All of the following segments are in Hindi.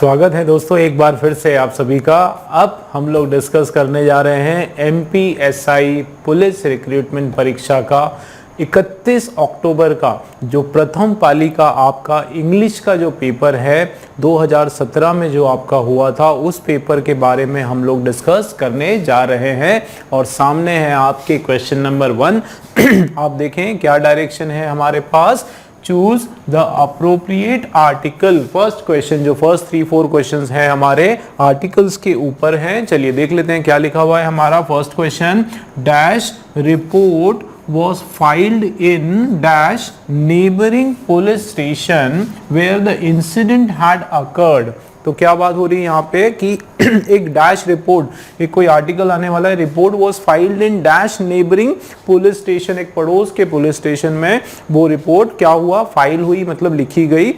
स्वागत है दोस्तों एक बार फिर से आप सभी का। अब हम लोग डिस्कस करने जा रहे हैं एमपीएसआई पुलिस रिक्रूटमेंट परीक्षा का 31 अक्टूबर का जो प्रथम पाली का आपका इंग्लिश का जो पेपर है 2017 में जो आपका हुआ था, उस पेपर के बारे में हम लोग डिस्कस करने जा रहे हैं। और सामने है आपके क्वेश्चन नंबर 1। आप देखें क्या डायरेक्शन है हमारे पास। Choose the appropriate article. First question, जो फर्स्ट 3-4 क्वेश्चंस हैं हमारे आर्टिकल्स के ऊपर हैं। चलिए देख लेते हैं क्या लिखा हुआ है हमारा। First question, dash report was filed in dash neighboring police station where the incident had occurred। तो क्या बात हो रही है यहाँ पे कि एक डैश रिपोर्ट, एक कोई आर्टिकल आने वाला है। Report was filed in dash neighbouring police station, एक पड़ोस के पुलिस स्टेशन में वो रिपोर्ट क्या हुआ, फाइल हुई, मतलब लिखी गई।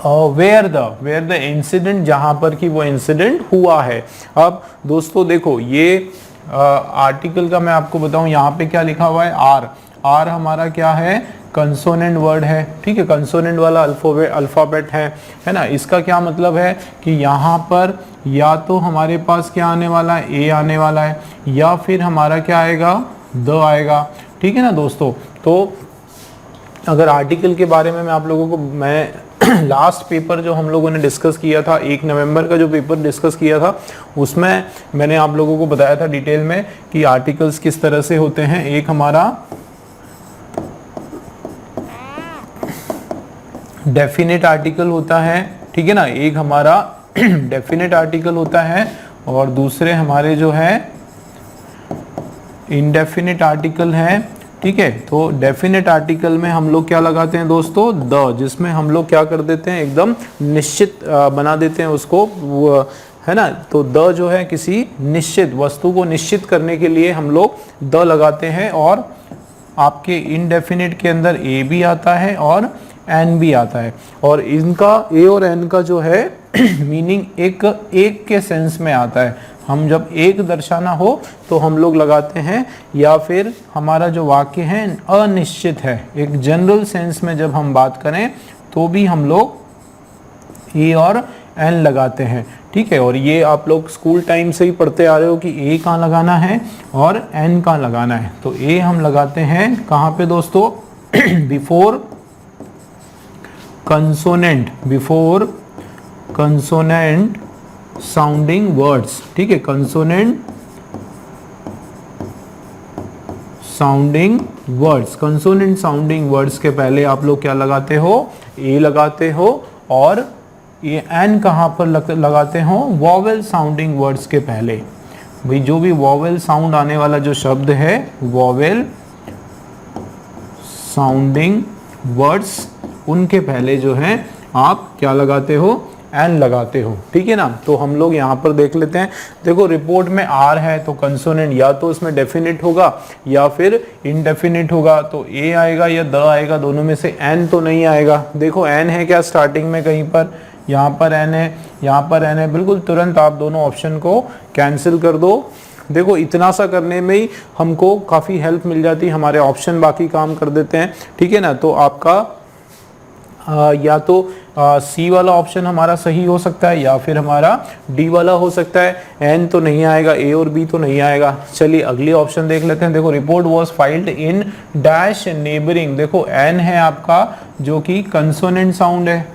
वेयर द इंसिडेंट, जहां पर कि वो इंसिडेंट हुआ है। अब दोस्तों देखो ये आर्टिकल का मैं आपको बताऊं, यहाँ पे क्या लिखा हुआ है, आर हमारा क्या है, कंसोनेंट वर्ड है। ठीक है, कंसोनेंट वाला अल्फाबेट है ना। इसका क्या मतलब है कि यहाँ पर या तो हमारे पास क्या आने वाला है, ए आने वाला है, या फिर हमारा क्या आएगा, द आएगा। ठीक है ना दोस्तों। तो अगर आर्टिकल के बारे में मैं आप लोगों को, मैं लास्ट पेपर जो हम लोगों ने डिस्कस किया था, 1 नवंबर का जो पेपर डिस्कस किया था, उसमें मैंने आप लोगों को बताया था डिटेल में कि आर्टिकल्स किस तरह से होते हैं। एक हमारा डेफिनेट आर्टिकल होता है, ठीक है ना, एक हमारा डेफिनेट आर्टिकल होता है, और दूसरे हमारे जो है इनडेफिनेट आर्टिकल है। ठीक है, तो डेफिनेट आर्टिकल में हम लोग क्या लगाते हैं दोस्तों, द, जिसमें हम लोग क्या कर देते हैं, एकदम निश्चित बना देते हैं उसको, है ना। तो द जो है किसी निश्चित वस्तु को निश्चित करने के लिए हम लोग द लगाते हैं। और आपके इनडेफिनेट के अंदर ए भी आता है और एन भी आता है, और इनका ए और एन का जो है मीनिंग एक के सेंस में आता है। हम जब एक दर्शाना हो तो हम लोग लगाते हैं, या फिर हमारा जो वाक्य है अनिश्चित है, एक जनरल सेंस में जब हम बात करें तो भी हम लोग ए और एन लगाते हैं। ठीक है, और ये आप लोग स्कूल टाइम से ही पढ़ते आ रहे हो कि ए कहाँ लगाना है और एन कहाँ लगाना है। तो ए हम लगाते हैं कहाँ पे दोस्तों, बिफोर कंसोनेंट साउंडिंग वर्ड्स। ठीक है, कंसोनेंट साउंडिंग वर्ड्स के पहले आप लोग क्या लगाते हो, ए लगाते हो, और ये एन कहाँ पर लगाते हो, वॉवेल साउंडिंग वर्ड्स के पहले। भाई जो भी वॉवेल साउंड आने वाला जो शब्द है, वॉवेल साउंडिंग वर्ड्स, उनके पहले जो है आप क्या लगाते हो, एन लगाते हो। ठीक है ना। तो हम लोग यहाँ पर देख लेते हैं। देखो रिपोर्ट में आर है तो कंसोनेंट या तो उसमें डेफिनेट होगा या फिर इनडेफिनेट होगा। तो ए आएगा या द आएगा, दोनों में से एन तो नहीं आएगा। देखो एन है क्या स्टार्टिंग में कहीं पर, यहाँ पर एन है, यहाँ पर एन है, बिल्कुल तुरंत आप दोनों ऑप्शन को कैंसिल कर दो। देखो इतना सा करने में ही हमको काफ़ी हेल्प मिल जाती है, हमारे ऑप्शन बाकी काम कर देते हैं। ठीक है ना। तो आपका या तो सी वाला ऑप्शन हमारा सही हो सकता है, या फिर हमारा डी वाला हो सकता है। एन तो नहीं आएगा, ए और बी तो नहीं आएगा। चलिए अगली ऑप्शन देख लेते हैं। देखो report was filed in dash neighbouring. देखो एन है आपका जो कि कंसोनेंट साउंड है।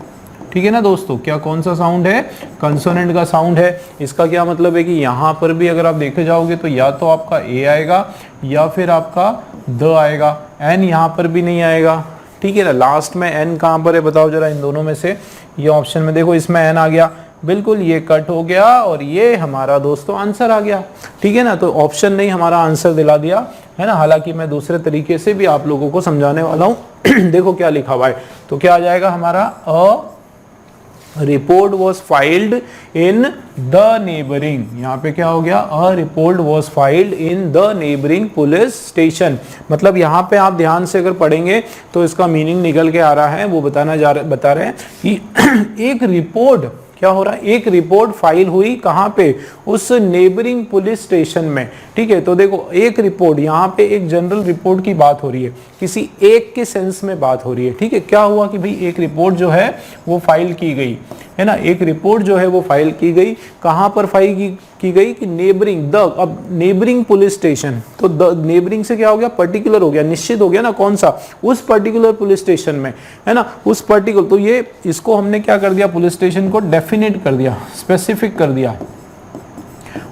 ठीक है ना दोस्तों, क्या कौन सा साउंड है, कंसोनेंट का साउंड है। इसका क्या मतलब है कि यहाँ पर भी अगर आप देखे जाओगे तो या तो आपका ए आएगा या फिर आपका द आएगा, एन यहाँ पर भी नहीं आएगा। ठीक है ना। लास्ट में एन कहाँ पर है बताओ जरा इन दोनों में से। ये ऑप्शन में देखो इसमें एन आ गया, बिल्कुल ये कट हो गया, और ये हमारा दोस्तों आंसर आ गया। ठीक है ना। तो ऑप्शन नहीं हमारा आंसर दिला दिया, है ना। हालांकि मैं दूसरे तरीके से भी आप लोगों को समझाने वाला हूँ। देखो क्या लिखा हुआ है, तो क्या आ जाएगा हमारा, a report was filed in the neighbouring. यहाँ पे क्या हो गया, a report was filed in the neighbouring police station. मतलब यहाँ पे आप ध्यान से अगर पढ़ेंगे तो इसका मीनिंग निकल के आ रहा है। वो बता रहे हैं कि एक रिपोर्ट क्या हो रहा है, एक रिपोर्ट फाइल हुई कहाँ पे, उस नेबरिंग पुलिस स्टेशन में। ठीक है, तो देखो एक रिपोर्ट, यहाँ पे एक जनरल रिपोर्ट की बात हो रही है, किसी एक के सेंस में बात हो रही है। ठीक है, क्या हुआ कि भाई एक रिपोर्ट जो है वो फाइल की गई है ना। एक रिपोर्ट जो है वो फाइल की गई, कहाँ पर फाइल की गई कि नेबरिंग अब नेबरिंग पुलिस स्टेशन, तो द नेबरिंग से क्या हो गया, पर्टिकुलर हो गया, निश्चित हो गया ना, कौन सा, उस पर्टिकुलर पुलिस स्टेशन में, है ना, उस पर्टिकुलर, तो ये इसको हमने क्या कर दिया, पुलिस स्टेशन को डेफिनेट कर दिया, स्पेसिफिक कर दिया,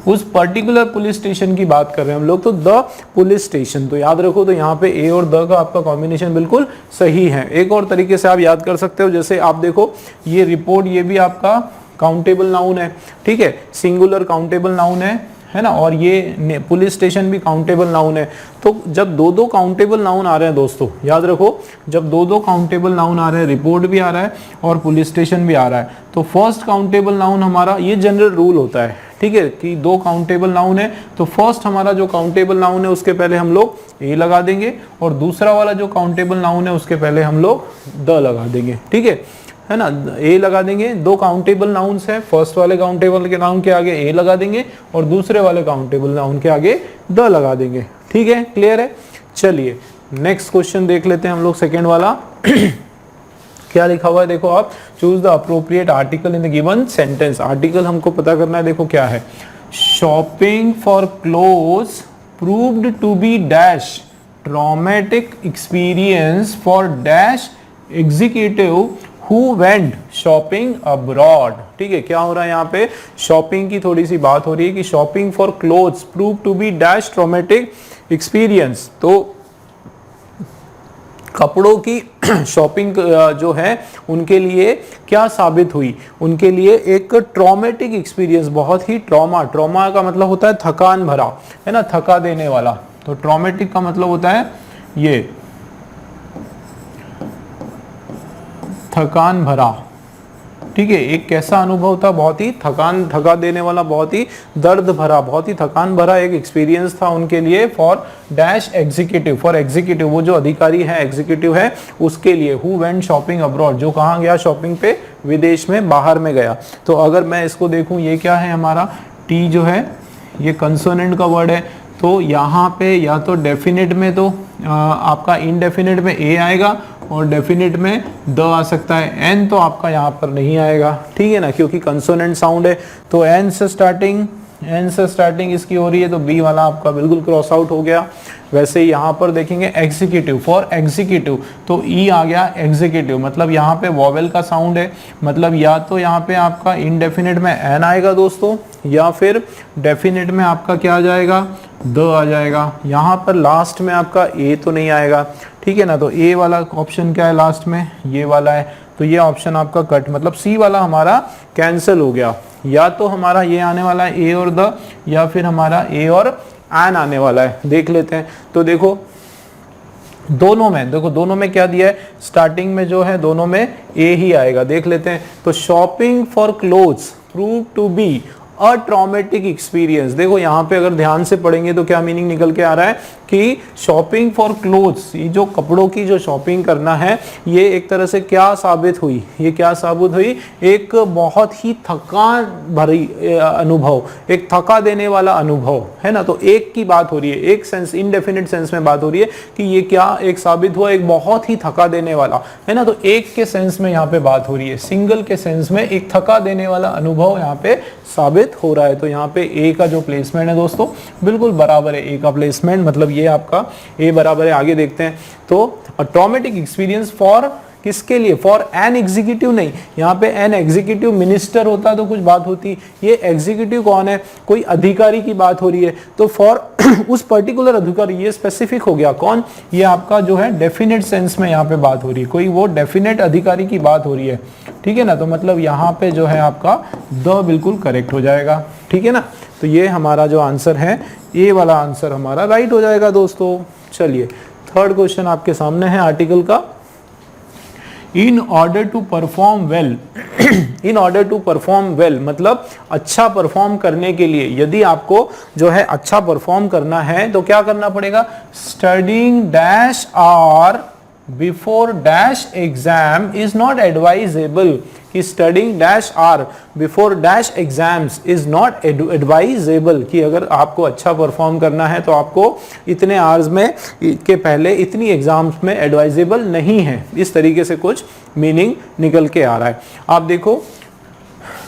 उस पर्टिकुलर पुलिस स्टेशन की बात कर रहे हैं हम लोग, तो द पुलिस स्टेशन। तो याद रखो, तो यहाँ पे ए और द का आपका कॉम्बिनेशन बिल्कुल सही है। एक और तरीके से आप याद कर सकते हो, जैसे आप देखो ये रिपोर्ट, ये भी आपका काउंटेबल नाउन है, ठीक है, सिंगुलर काउंटेबल नाउन है ना, और ये पुलिस स्टेशन भी काउंटेबल नाउन है। तो जब दो दो काउंटेबल नाउन आ रहे हैं दोस्तों, याद रखो, जब दो दो काउंटेबल नाउन आ रहे हैं, रिपोर्ट भी आ रहा है और पुलिस स्टेशन भी आ रहा है, तो फर्स्ट काउंटेबल नाउन हमारा, ये जनरल रूल होता है, ठीक है, कि दो काउंटेबल नाउन है तो फर्स्ट हमारा जो काउंटेबल नाउन है उसके पहले हम लोग ए लगा देंगे, और दूसरा वाला जो काउंटेबल नाउन है उसके पहले हम लोग द लगा देंगे, ठीक है ना, ए लगा देंगे। दो काउंटेबल नाउन्स है, फर्स्ट वाले काउंटेबल के नाउन के आगे ए लगा देंगे और दूसरे वाले काउंटेबल नाउन के आगे द लगा देंगे, ठीक है, क्लियर है। चलिए नेक्स्ट क्वेश्चन देख लेते हैं हम लोग, सेकेंड वाला क्या लिखा हुआ है, देखो आप, choose the appropriate article in the given sentence. Article हमको पता करना है, देखो क्या है, shopping for clothes proved to be dash traumatic experience for dash executive who went shopping abroad. ठीक है, क्या हो रहा है यहाँ पे, शॉपिंग की थोड़ी सी बात हो रही है कि shopping for clothes prove to be dash traumatic experience. तो कपड़ों की शॉपिंग जो है उनके लिए क्या साबित हुई, उनके लिए एक ट्रॉमेटिक एक्सपीरियंस, बहुत ही ट्रॉमा का मतलब होता है थकान भरा, है ना, थका देने वाला। तो ट्रॉमेटिक का मतलब होता है ये थकान भरा, ठीक है, एक कैसा अनुभव था, बहुत ही थका देने वाला, बहुत ही दर्द भरा, बहुत ही थकान भरा एक एक्सपीरियंस था उनके लिए। For dash executive, for executive, वो जो अधिकारी है, एग्जीक्यूटिव है, उसके लिए। हु वेंट शॉपिंग अब्रॉड, जो कहाँ गया शॉपिंग पे, विदेश में, बाहर में गया। तो अगर मैं इसको देखूं, ये क्या है हमारा, टी जो है ये कंसोनेंट का वर्ड है, तो यहाँ पे या तो डेफिनेट में तो आपका इनडेफिनेट में ए आएगा और डेफिनेट में द आ सकता है, एन तो आपका यहाँ पर नहीं आएगा, ठीक है ना, क्योंकि कंसोनेंट साउंड है। तो एन से स्टार्टिंग इसकी हो रही है, तो बी वाला आपका बिल्कुल क्रॉस आउट हो गया। वैसे यहाँ पर देखेंगे एग्जीक्यूटिव, फॉर एग्जीक्यूटिव, तो ई आ गया एग्जीक्यूटिव, मतलब यहाँ पे वॉवेल का साउंड है, मतलब या तो यहाँ पे आपका इनडेफिनेट में एन आएगा दोस्तों, या फिर डेफिनेट में आपका क्या आ जाएगा, द आ जाएगा। यहाँ पर लास्ट में आपका ए तो नहीं आएगा, ठीक है ना, तो ए वाला ऑप्शन क्या है लास्ट में, ये वाला है, तो ये ऑप्शन आपका कट, मतलब सी वाला हमारा कैंसिल हो गया। या तो हमारा ये आने वाला है ए और द, या फिर हमारा ए और एन आने वाला है, देख लेते हैं। तो देखो दोनों में क्या दिया है, स्टार्टिंग में जो है दोनों में ए ही आएगा, देख लेते हैं। तो shopping for clothes prove to be a traumatic experience, देखो यहाँ पे अगर ध्यान से पढ़ेंगे तो क्या मीनिंग निकल के आ रहा है कि शॉपिंग फॉर क्लोथ्स, ये जो कपड़ों की जो शॉपिंग करना है, ये एक तरह से क्या साबित हुई, ये क्या साबित हुई, एक बहुत ही थकान भरी अनुभव, एक थका देने वाला अनुभव, है ना। तो एक की बात हो रही है, एक सेंस, इनडेफिनिट सेंस में बात हो रही है कि ये क्या एक साबित हुआ, एक बहुत ही थका देने वाला, है ना। तो एक के सेंस में यहाँ पे बात हो रही है, सिंगल के सेंस में एक थका देने वाला अनुभव यहाँ पे साबित हो रहा है। तो यहाँ पे ए का जो प्लेसमेंट है दोस्तों बिल्कुल बराबर है, ए का प्लेसमेंट, मतलब ये आपका ए बराबर है। आगे देखते हैं, तो ट्रॉमेटिक एक्सपीरियंस फॉर किसके लिए, फॉर एन एग्जीक्यूटिव नहीं, यहाँ पे एन एग्जीक्यूटिव मिनिस्टर होता तो कुछ बात होती, ये एग्जीक्यूटिव कौन है, कोई अधिकारी की बात हो रही है, तो फॉर उस पर्टिकुलर अधिकारी, ये स्पेसिफिक हो गया कौन, ये आपका जो है डेफिनेट सेंस में यहाँ पे बात हो रही है, कोई वो डेफिनेट अधिकारी की बात हो रही है, ठीक है ना। तो मतलब यहाँ पे जो है आपका द बिल्कुल करेक्ट हो जाएगा, ठीक है ना। तो ये हमारा जो आंसर है, ए वाला आंसर हमारा राइट हो जाएगा दोस्तों। चलिए थर्ड क्वेश्चन आपके सामने है आर्टिकल का। In order to perform well, in order to perform well मतलब अच्छा परफॉर्म करने के लिए, यदि आपको जो है अच्छा परफॉर्म करना है तो क्या करना पड़ेगा, studying dash are before dash exam is not advisable, कि studying dash are before dash exams is not advisable, कि अगर आपको अच्छा परफॉर्म करना है तो आपको इतने आवर्स में के पहले इतनी एग्जाम्स में एडवाइजेबल नहीं है। इस तरीके से कुछ मीनिंग निकल के आ रहा है। आप देखो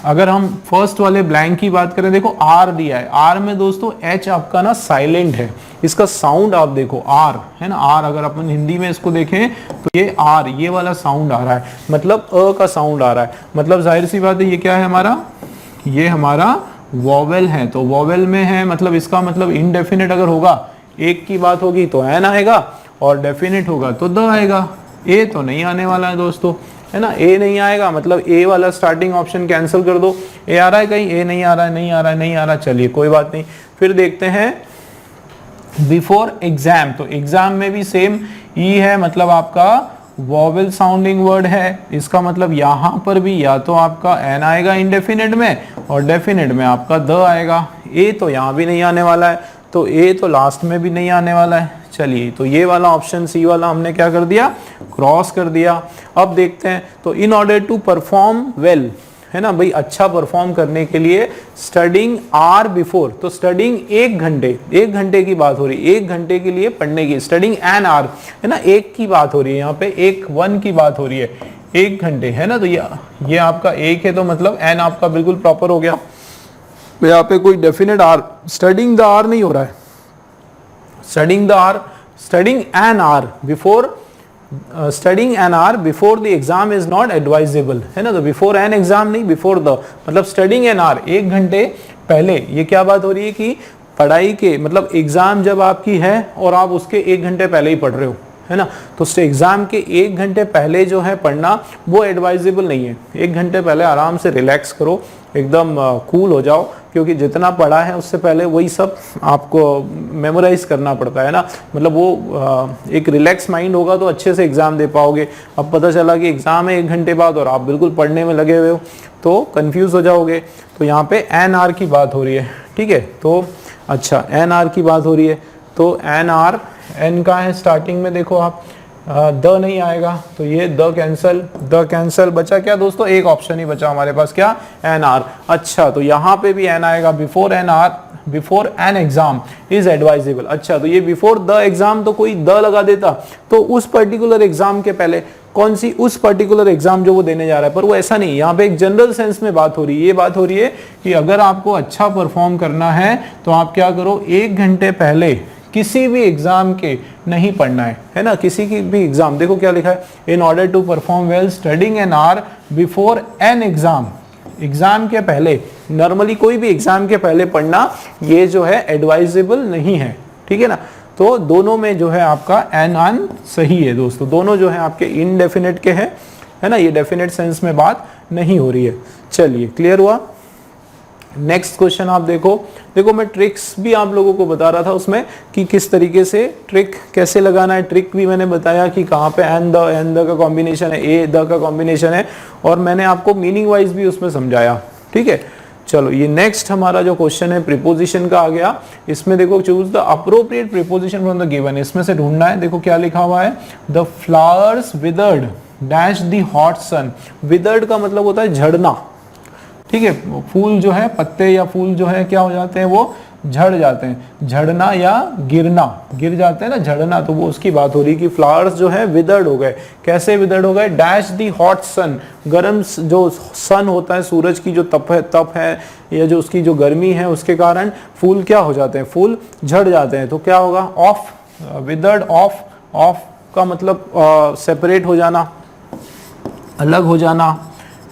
अगर हम फर्स्ट वाले ब्लैंक की बात करें, देखो आर दिया है, आर में दोस्तों एच आपका ना साइलेंट है, इसका साउंड आप देखो आर है ना, आर अगर अपन हिंदी में इसको देखें तो ये आर, ये वाला साउंड आ रहा है, मतलब अ का साउंड आ रहा है, मतलब जाहिर सी बात है ये क्या है हमारा, ये हमारा वॉवेल है, तो वॉवेल में है, मतलब इसका मतलब इनडेफिनेट अगर होगा, एक की बात होगी तो एन आएगा, और डेफिनेट होगा तो द आएगा, ए तो नहीं आने वाला है दोस्तों, है ना, ए नहीं आएगा, मतलब ए वाला स्टार्टिंग ऑप्शन कैंसिल कर दो, ए आ रहा है कहीं, ए नहीं आ रहा है, नहीं आ रहा है, नहीं आ रहा, चलिए कोई बात नहीं। फिर देखते हैं बिफोर एग्जाम, तो एग्जाम में भी सेम ई है, मतलब आपका वॉवेल साउंडिंग वर्ड है, इसका मतलब यहां पर भी या तो आपका एन आएगा इंडेफिनेट में, और डेफिनेट में आपका द आएगा, ए तो यहां भी नहीं आने वाला है, तो ए तो लास्ट में भी नहीं आने वाला है। चलिए, तो ये वाला ऑप्शन सी वाला हमने क्या कर दिया, क्रॉस कर दिया। अब देखते हैं, तो in order to perform well, है ना भाई, अच्छा परफॉर्म करने के लिए स्टडिंग आर बिफोर, तो स्टडिंग एक घंटे की बात हो रही है, एक घंटे के लिए पढ़ने की, स्टडिंग एन आर, है ना, एक की बात हो रही है यहाँ पे, एक वन की बात हो रही है, एक घंटे, है ना, तो ये आपका एक है, तो मतलब एन आपका बिल्कुल प्रॉपर हो गया। यहाँ पे कोई definite hour, studying the hour नहीं हो रहा है, studying the hour, studying an hour before, studying an hour before the exam is not advisable, है ना, तो बिफोर एन एग्जाम नहीं, बिफोर द, मतलब स्टडिंग एन आर, एक घंटे पहले, ये क्या बात हो रही है कि पढ़ाई के, मतलब एग्जाम जब आपकी है और आप उसके एक घंटे पहले ही पढ़ रहे हो, है ना, तो एग्जाम के एक घंटे पहले जो है पढ़ना वो एडवाइजेबल नहीं है, एक घंटे पहले आराम से रिलैक्स करो, एकदम कूल हो जाओ, क्योंकि जितना पढ़ा है उससे पहले वही सब आपको मेमोराइज करना पड़ता है ना, मतलब वो एक रिलैक्स माइंड होगा तो अच्छे से एग्जाम दे पाओगे। अब पता चला कि एग्जाम है एक घंटे बाद और आप बिल्कुल पढ़ने में लगे हुए हो तो कंफ्यूज हो जाओगे। तो यहाँ पे एन आर की बात हो रही है, ठीक है, तो अच्छा एन आर की बात हो रही है, तो एन आर, एन का है स्टार्टिंग में, देखो आप द नहीं आएगा, तो ये द कैंसल, बचा क्या दोस्तों, एक ऑप्शन ही बचा हमारे पास, क्या, एन आर। अच्छा, तो यहाँ पे भी एन आएगा, before an hour, before an exam is advisable. अच्छा, तो ये बिफोर द एग्जाम, तो कोई द लगा देता तो उस पर्टिकुलर एग्जाम के पहले, कौन सी, उस पर्टिकुलर एग्जाम जो वो देने जा रहा है, पर वो ऐसा नहीं, यहाँ पे एक जनरल सेंस में बात हो रही है, ये बात हो रही है कि अगर आपको अच्छा परफॉर्म करना है तो आप क्या करो, एक घंटे पहले किसी भी एग्जाम के नहीं पढ़ना है ना, किसी की भी एग्जाम, देखो क्या लिखा है, in order to perform well studying an hour before an exam, exam के पहले, नॉर्मली कोई भी एग्जाम के पहले पढ़ना ये जो है एडवाइजेबल नहीं है, ठीक है ना। तो दोनों में जो है आपका एन आन सही है दोस्तों, दोनों जो है आपके इनडेफिनेट के हैं, है ना, ये डेफिनेट सेंस में बात नहीं हो रही है। चलिए, क्लियर हुआ। नेक्स्ट क्वेश्चन आप देखो मैं ट्रिक्स भी आप लोगों को बता रहा था उसमें कि किस तरीके से ट्रिक कैसे लगाना है, ट्रिक भी मैंने बताया कि कहाँ पे एन द का कॉम्बिनेशन है, ए द का कॉम्बिनेशन है, और मैंने आपको मीनिंग वाइज भी उसमें समझाया, ठीक है। चलो, ये नेक्स्ट हमारा जो क्वेश्चन है प्रीपोजिशन का आ गया। इसमें देखो, choose the appropriate preposition from the given, इसमें से ढूंढना है। देखो क्या लिखा हुआ है, the flowers withered dash the hot sun, withered का मतलब होता है झड़ना, ठीक है, फूल जो है, पत्ते या फूल जो है क्या हो जाते हैं, वो झड़ जाते हैं, झड़ना या गिरना, गिर जाते हैं ना, झड़ना, तो वो उसकी बात हो रही कि फ्लावर्स जो है विदर्ड हो गए। कैसे विदर्ड हो गए, डैश दी हॉट सन, गर्म जो सन होता है, सूरज की जो तप है या जो उसकी जो गर्मी है, उसके कारण फूल क्या हो जाते हैं, फूल झड़ जाते हैं। तो क्या होगा, ऑफ, विदर्ड ऑफ, ऑफ का मतलब सेपरेट हो जाना, अलग हो जाना,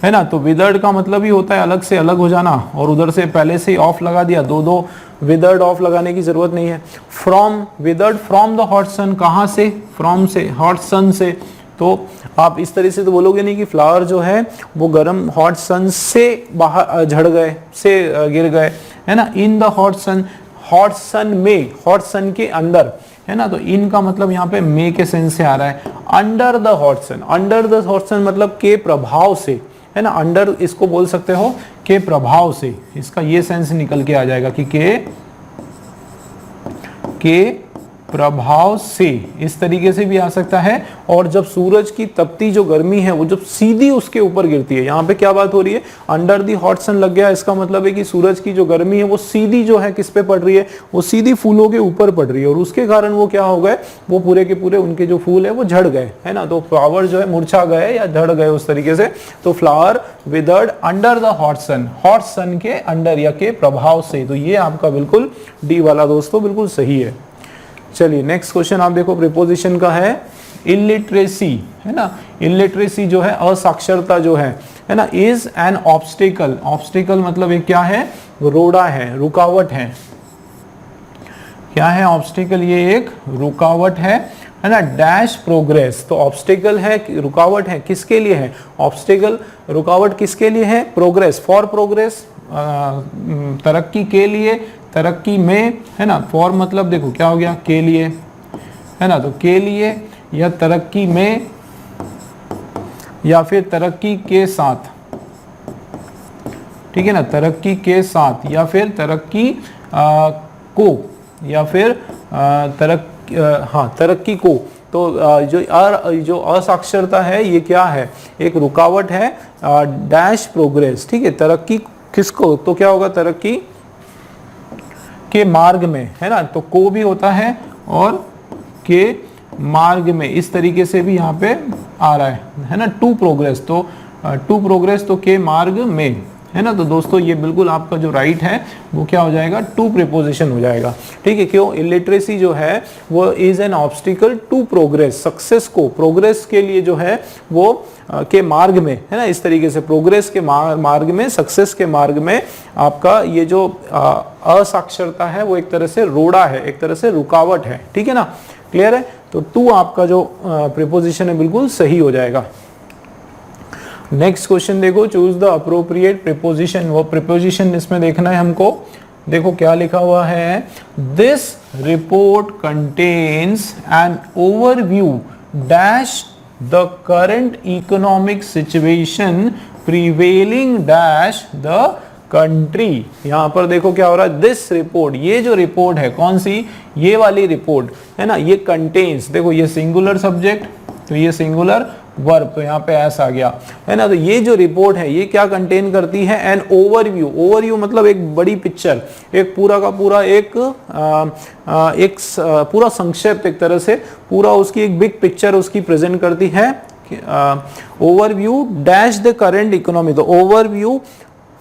है ना, तो विदर्ड का मतलब ही होता है अलग से अलग हो जाना, और उधर से पहले से ही ऑफ लगा दिया, दो विदर्ड ऑफ लगाने की जरूरत नहीं है। From, withered from the hot sun, कहाँ से, फ्रॉम से, हॉट सन से, तो आप इस तरह से तो बोलोगे नहीं कि फ्लावर जो है वो गर्म हॉट सन से बाहर झड़ गए, से गिर गए, है ना। In the hot sun, hot sun में, हॉट सन के अंदर, है ना, तो इन का मतलब यहाँ पे मे के सेंस से आ रहा है। Under the hot sun, under the hot sun मतलब के प्रभाव से, है ना, अंडर इसको बोल सकते हो के प्रभाव से, इसका ये सेंस निकल के आ जाएगा कि के प्रभाव से, इस तरीके से भी आ सकता है। और जब सूरज की तपती जो गर्मी है वो जब सीधी उसके ऊपर गिरती है, यहाँ पे क्या बात हो रही है, अंडर दी हॉट सन लग गया, इसका मतलब है कि सूरज की जो गर्मी है वो सीधी जो है किस पे पड़ रही है, वो सीधी फूलों के ऊपर पड़ रही है, और उसके कारण वो क्या हो गए, वो पूरे के पूरे उनके जो फूल है वो झड़ गए, है ना। तो फ्लावर जो है मुरझा गए या झड़ गए उस तरीके से। तो flower withered under the hot sun के अंडर या के प्रभाव से। तो ये आपका बिल्कुल डी वाला दोस्तों बिल्कुल सही है। चलिए नेक्स्ट क्वेश्चन आप देखो, प्रीपोजिशन का है इलिटरेसी, है ना। इलिटरेसी जो है असाक्षरता जो है ना, इज एन ऑब्स्टिकल। ऑब्स्टिकल मतलब ये क्या है, रोड़ा है, रुकावट है। क्या है ऑब्स्टिकल, ये एक रुकावट है ना, डैश प्रोग्रेस। तो ऑब्स्टिकल है, रुकावट है, किसके लिए है, ऑब्स्टिकल रुकावट किसके लिए है, प्रोग्रेस, फॉर प्रोग्रेस, तरक्की के लिए, तरक्की में, है ना। फॉर मतलब देखो क्या हो गया, के लिए, है ना। तो के लिए या तरक्की में या फिर तरक्की के साथ, ठीक है ना, तरक्की के साथ या फिर तरक्की को या फिर तरक्की को। तो जो असाक्षरता है ये क्या है, एक रुकावट है, डैश प्रोग्रेस, ठीक है। तरक्की किसको, तो क्या होगा, तरक्की के मार्ग में, है ना। तो को भी होता है और के मार्ग में, इस तरीके से भी यहाँ पे आ रहा है ना। टू प्रोग्रेस, तो टू प्रोग्रेस तो के मार्ग में, है ना। तो दोस्तों ये बिल्कुल आपका जो राइट है वो क्या हो जाएगा, टू प्रीपोजिशन हो जाएगा, ठीक है। क्यों, इलिटरेसी जो है वो is an obstacle to progress, success को, प्रोग्रेस के लिए जो है वो के मार्ग में, है ना। इस तरीके से प्रोग्रेस के मार्ग में, सक्सेस के मार्ग में आपका ये जो असाक्षरता है वो एक तरह से रोड़ा है, एक तरह से रुकावट है, ठीक है ना। क्लियर है। तो टू आपका जो प्रीपोजिशन है बिल्कुल सही हो जाएगा। नेक्स्ट क्वेश्चन देखो, चूज द अप्रोप्रिएट प्रीपोजिशन। वो प्रीपोजिशन इसमें देखना है हमको। देखो क्या लिखा हुआ है, this report contains an overview dash the current economic situation prevailing dash the country. यहां पर देखो क्या हो रहा है, दिस रिपोर्ट, ये जो रिपोर्ट है कौन सी, ये वाली रिपोर्ट, है ना। ये कंटेन्स, देखो ये सिंगुलर सब्जेक्ट, तो ये सिंगुलर वर्ब, तो यहाँ पे ऐसा आ गया, है ना। तो ये जो रिपोर्ट है ये क्या कंटेन करती है, एन ओवरव्यू। ओवरव्यू मतलब एक बड़ी पिक्चर, एक पूरा का पूरा एक पूरा संक्षेप, एक तरह से पूरा उसकी एक बिग पिक्चर उसकी प्रेजेंट करती है। Overview dash the current economy, तो overview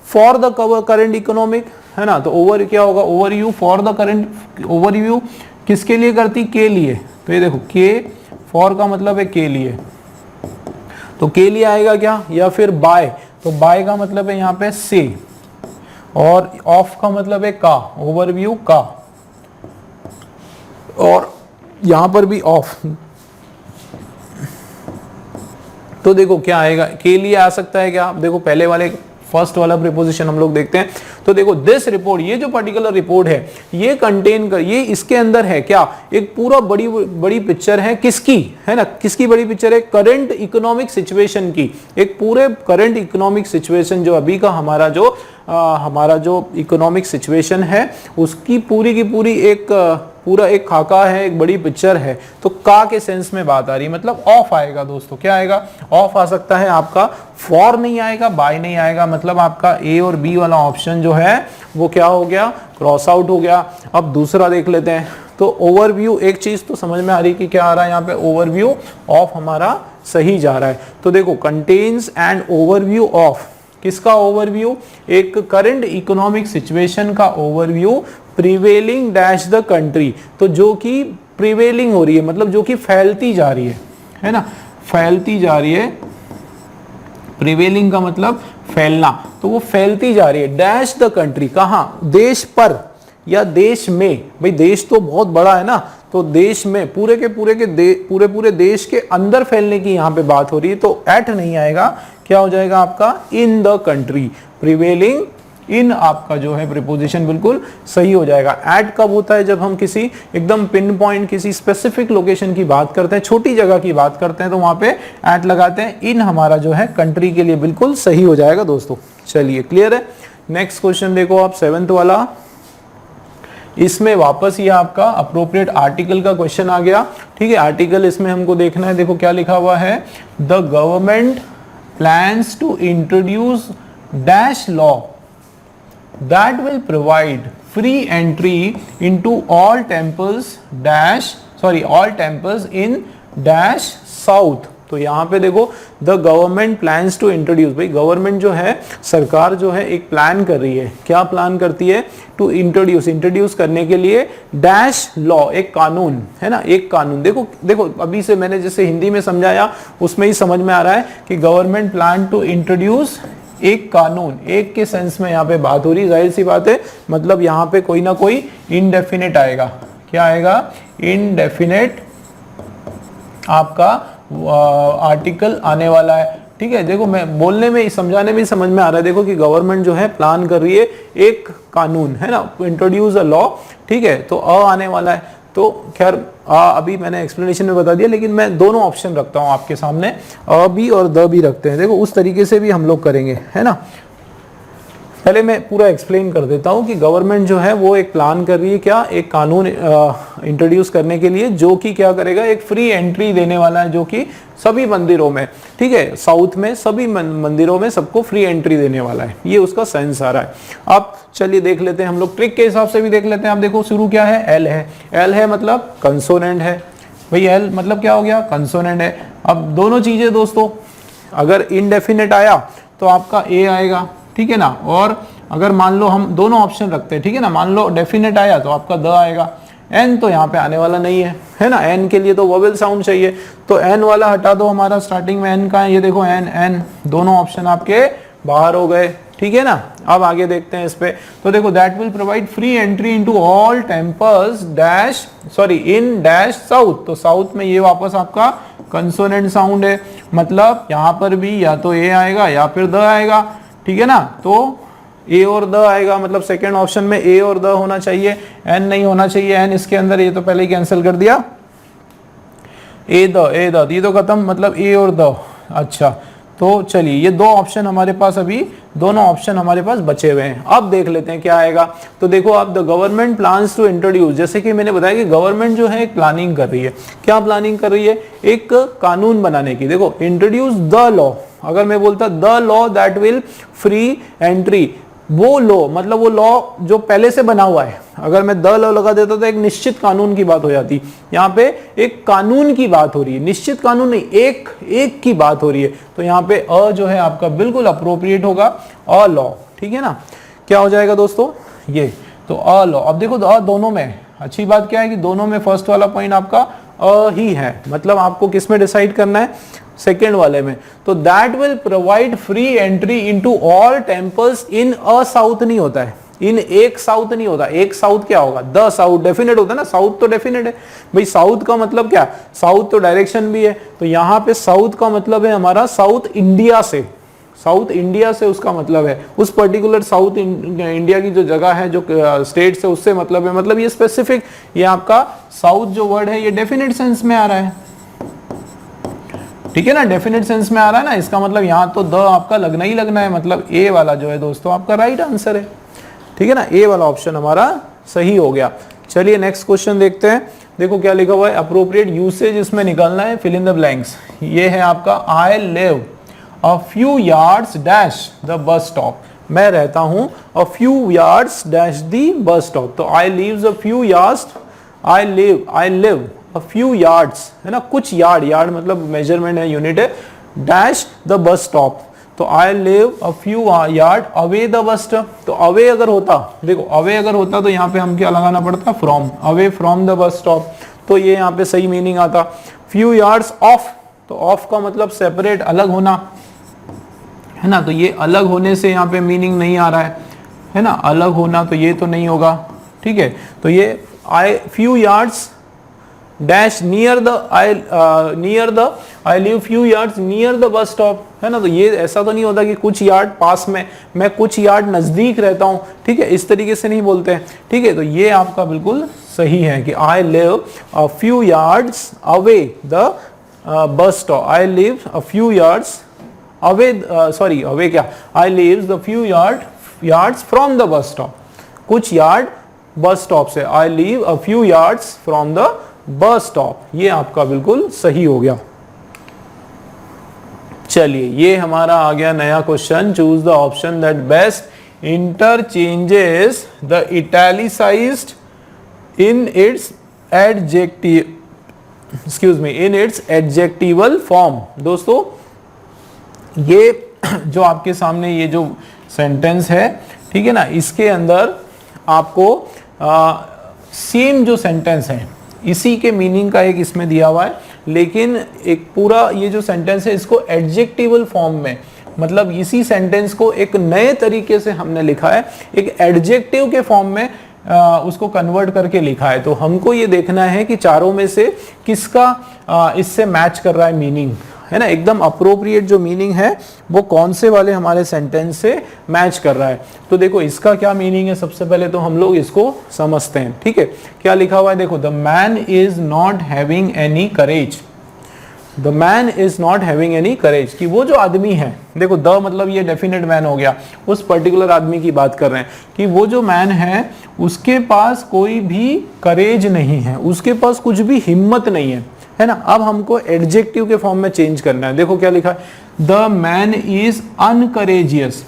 for the current economic, है ना। तो ओवर क्या होगा, overview for the current, overview किसके लिए करती, के लिए। तो ये देखो के फॉर का मतलब है के लिए, तो के लिए आएगा क्या, या फिर बाय, तो बाय का मतलब है यहाँ पे से, और ऑफ का मतलब है का, ओवरव्यू का, और यहां पर भी ऑफ। तो देखो क्या आएगा, के लिए आ सकता है क्या, देखो पहले वाले फर्स्ट वाला प्रीपोजिशन हम लोग देखते हैं। तो देखो दिस रिपोर्ट, ये जो पर्टिकुलर रिपोर्ट है ये कंटेन कर, ये इसके अंदर है क्या, एक पूरा बड़ी बड़ी पिक्चर है, किसकी, है ना, किसकी बड़ी पिक्चर है, करंट इकोनॉमिक सिचुएशन की। एक पूरे करंट इकोनॉमिक सिचुएशन जो अभी का हमारा जो इकोनॉमिक सिचुएशन है उसकी पूरी की पूरी एक पूरा एक खाका है, एक बड़ी पिक्चर है। तो का के सेंस में बात आ रही है, मतलब ऑफ आएगा दोस्तों, क्या आएगा, ऑफ आ सकता है आपका, फॉर नहीं आएगा, बाय नहीं आएगा। मतलब आपका ए और बी वाला ऑप्शन जो है वो क्या हो गया, क्रॉस आउट हो गया। अब दूसरा देख लेते हैं। तो ओवरव्यू, एक चीज तो समझ में आ रही है कि क्या आ रहा है यहाँ पे, ओवरव्यू ऑफ हमारा सही जा रहा है। तो देखो कंटेन्स एंड ओवरव्यू ऑफ, किसका ओवरव्यू, एक करंट इकोनॉमिक सिचुएशन का overview, prevailing dash the country. तो जो कि प्रिवेलिंग हो रही है, मतलब जो कि फैलती जा रही है ना, फैलती जा रही है। प्रिवेलिंग का मतलब फैलना, तो वो फैलती जा रही है, डैश द कंट्री, कहाँ, देश पर या देश में। भाई देश तो बहुत बड़ा है ना, तो देश में पूरे पूरे देश के अंदर फैलने की यहाँ पे बात हो रही है। तो एट नहीं आएगा, क्या हो जाएगा आपका, in the country. Prevailing in आपका जो है प्रीपोजिशन बिल्कुल सही हो जाएगा। एट कब होता है, जब हम किसी एकदम पिन पॉइंट, किसी स्पेसिफिक लोकेशन की बात करते हैं, छोटी जगह की बात करते हैं, तो वहां पे एट लगाते हैं। इन हमारा जो है कंट्री के लिए बिल्कुल सही हो जाएगा दोस्तों। चलिए क्लियर है। नेक्स्ट क्वेश्चन देखो आप, 7th वाला, इसमें वापस ये आपका अप्रोप्रिएट आर्टिकल का क्वेश्चन आ गया, ठीक है। आर्टिकल इसमें हमको देखना है, देखो क्या लिखा हुआ है, the government plans to introduce dash law that will provide free entry into all temples in dash south. तो यहाँ पे देखो the government plans to introduce, भाई गवर्नमेंट जो है, सरकार जो है एक प्लान कर रही है, क्या प्लान करती है, टू इंट्रोड्यूस करने के लिए डैश लॉ, एक कानून है ना, एक कानून। देखो देखो अभी से मैंने जैसे हिंदी में समझाया उसमें ही समझ में आ रहा है कि गवर्नमेंट प्लान टू इंट्रोड्यूस एक कानून, एक के सेंस में यहाँ पे बात हो रही, जाहिर सी बात है, मतलब यहाँ पे कोई ना कोई इनडेफिनेट आएगा, क्या आएगा, इनडेफिनेट आपका आर्टिकल आने वाला है, ठीक है। देखो मैं बोलने में समझाने में ही समझ में आ रहा है, देखो कि गवर्नमेंट जो है प्लान कर रही है एक कानून, है ना, इंट्रोड्यूस अ लॉ, ठीक है। तो आने वाला है, तो खैर अभी मैंने एक्सप्लेनेशन में बता दिया, लेकिन मैं दोनों ऑप्शन रखता हूं आपके सामने, भी और द भी रखते हैं। देखो उस तरीके से भी हम लोग करेंगे, है ना। पहले मैं पूरा एक्सप्लेन कर देता हूं कि गवर्नमेंट जो है वो एक प्लान कर रही है, क्या, एक कानून इंट्रोड्यूस करने के लिए, जो कि क्या करेगा, एक फ्री एंट्री देने वाला है, जो कि सभी मंदिरों में, ठीक है, साउथ में सभी मंदिरों में सबको फ्री एंट्री देने वाला है, ये उसका सेंस आ रहा है। अब चलिए देख लेते हैं हम लोग, ट्रिक के हिसाब से भी देख लेते हैं। आप देखो शुरू क्या है, एल है, एल है मतलब कंसोनेंट है, भाई एल मतलब क्या हो गया, कंसोनेंट है। अब दोनों चीजें दोस्तों, अगर इनडेफिनेट आया तो आपका ए आएगा, ठीक है ना, और अगर मान लो हम दोनों ऑप्शन रखते हैं, ठीक है ना, मान लो डेफिनेट आया तो आपका द आएगा, एन तो यहाँ पे आने वाला नहीं है ना, एन के लिए तो वोवेल साउंड चाहिए, तो एन वाला हटा दो, हमारा स्टार्टिंग में एन का है, ये देखो एन एन दोनों ऑप्शन आपके बाहर हो गए, ठीक है ना। अब आगे देखते हैं इस पे, तो देखो that will provide free entry into all temples dash in dash south, तो साउथ में ये वापस आपका कंसोनेंट साउंड है, मतलब यहाँ पर भी या तो ए आएगा या फिर द आएगा, ठीक है ना। तो ए और द आएगा, मतलब सेकेंड ऑप्शन में ए और द होना चाहिए, एन नहीं होना चाहिए, एन इसके अंदर, ये तो पहले ही कैंसिल कर दिया, ए द ये तो खत्म, मतलब ए और द। अच्छा तो चलिए ये दो ऑप्शन हमारे पास, अभी दोनों ऑप्शन हमारे पास बचे हुए हैं। अब देख लेते हैं क्या आएगा। तो देखो आप, the government plans to introduce, जैसे कि मैंने बताया कि गवर्नमेंट जो है एक प्लानिंग कर रही है, क्या प्लानिंग कर रही है, एक कानून बनाने की। देखो इंट्रोड्यूस द लॉ, अगर मैं बोलता the law that will free entry, वो लॉ मतलब वो लॉ जो पहले से बना हुआ है, अगर मैं द लॉ लगा देता तो एक निश्चित कानून की बात हो जाती, यहाँ पे एक कानून की बात हो रही है, निश्चित कानून नहीं, एक की बात हो रही है, तो यहाँ पे अ जो है आपका बिल्कुल अप्रोप्रिएट होगा, अ लॉ, ठीक है ना। क्या हो जाएगा दोस्तों, ये तो अ लॉ। अब देखो अ दोनों में, अच्छी बात क्या है कि दोनों में फर्स्ट वाला पॉइंट आपका अ ही है, मतलब आपको किस में डिसाइड करना है, सेकेंड वाले में। तो that will provide free entry into all temples in a south नहीं होता है, इन एक साउथ नहीं होता, एक साउथ क्या होगा, द साउथ, डेफिनेट होता है ना, साउथ तो डेफिनेट है भाई, साउथ का मतलब क्या, साउथ तो डायरेक्शन भी है, तो यहाँ पे साउथ का मतलब है हमारा साउथ इंडिया से, साउथ इंडिया से उसका मतलब है, उस पर्टिकुलर साउथ इंडिया की जो जगह है, जो स्टेट से, उससे मतलब है, मतलब ये स्पेसिफिक, ये आपका साउथ जो वर्ड है ये डेफिनेट सेंस में आ रहा है, ठीक है ना, डेफिनेट सेंस में आ रहा है ना, इसका मतलब यहाँ तो द आपका लगना ही लगना है, मतलब ए वाला जो है दोस्तों आपका राइट आंसर है, ठीक है ना, ए वाला ऑप्शन हमारा सही हो गया। चलिए नेक्स्ट क्वेश्चन देखते हैं। देखो क्या लिखा हुआ है, अप्रोप्रिएट यूसेज इसमें निकालना है, फिल इन द ब्लैंक्स। ये है आपका, I live a few yards dash the bus stop, मैं रहता हूं a few yards dash the bus stop, तो I leaves a few yards, I live a few yards, है ना, कुछ यार्ड, यार्ड मतलब मेजरमेंट है, यूनिट है, डैश द बस स्टॉप, तो I live a few yard away the bus stop, तो अवे अगर होता, देखो अवे अगर होता तो यहाँ पे हम क्या लगाना पड़ता, from, away from the bus stop, तो ये यहाँ पे सही मीनिंग आता। फ्यू यार्ड्स ऑफ, तो ऑफ का मतलब सेपरेट, अलग होना, है ना, तो ये अलग होने से यहाँ पे मीनिंग नहीं आ रहा है ना, अलग होना, तो ये तो नहीं होगा, ठीक है। तो ये I few yards dash near the, I live few yards near the bus stop, है ना, तो ये ऐसा तो नहीं होता कि कुछ यार्ड पास में, मैं कुछ यार्ड नजदीक रहता हूं, ठीक है, इस तरीके से नहीं बोलते हैं, ठीक है। तो ये आपका बिल्कुल सही है कि I live a few yards away the bus stop, I live a few yards away, sorry away क्या, I live the few yards from the bus stop, कुछ यार्ड बस स्टॉप से, I leave a few yards from the bus stop, ये आपका बिल्कुल सही हो गया। चलिए ये हमारा आ गया नया question, choose the option that best interchanges the italicised in its adjective, excuse me, in its adjectival form. दोस्तों ये जो आपके सामने ये जो सेंटेंस है, ठीक है ना, इसके अंदर आपको सेम जो सेंटेंस है इसी के मीनिंग का एक इसमें दिया हुआ है, लेकिन एक पूरा ये जो सेंटेंस है इसको एडजेक्टिवल फॉर्म में, मतलब इसी सेंटेंस को एक नए तरीके से हमने लिखा है, एक एडजेक्टिव के फॉर्म में उसको कन्वर्ट करके लिखा है। तो हमको ये देखना है कि चारों में से किसका इससे मैच कर रहा है मीनिंग, है ना, एकदम अप्रोप्रिएट जो मीनिंग है वो कौन से वाले हमारे सेंटेंस से मैच कर रहा है। तो देखो इसका क्या मीनिंग है, सबसे पहले तो हम लोग इसको समझते हैं, ठीक है। क्या लिखा हुआ है, देखो, the man is not having any courage, the man is not having any courage, कि वो जो आदमी है, देखो द मतलब ये डेफिनेट मैन हो गया, उस पर्टिकुलर आदमी की बात कर रहे हैं कि वो जो मैन है उसके पास कोई भी करेज नहीं है, उसके पास कुछ भी हिम्मत नहीं है ना। अब हमको एडजेक्टिव के फॉर्म में चेंज करना है। देखो क्या लिखा है, द मैन इज अनकरेजियस,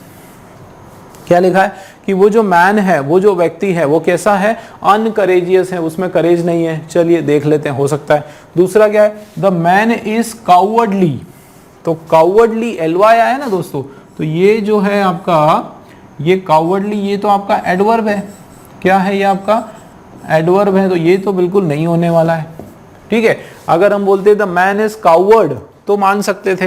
क्या लिखा है कि वो जो मैन है, वो जो व्यक्ति है वो कैसा है, अनकरेजियस है, उसमें करेज नहीं है। चलिए देख लेते हैं, हो सकता है। दूसरा क्या है, द मैन इज काउवर्डली, तो काउवर्डली LY आया ना दोस्तों, तो ये जो है आपका ये काउवर्डली, ये तो आपका एडवर्ब है, क्या है ये आपका एडवर्ब है, तो ये तो बिल्कुल नहीं होने वाला है, ठीक है। अगर हम बोलते द मैन इज काउवर्ड तो मान सकते थे,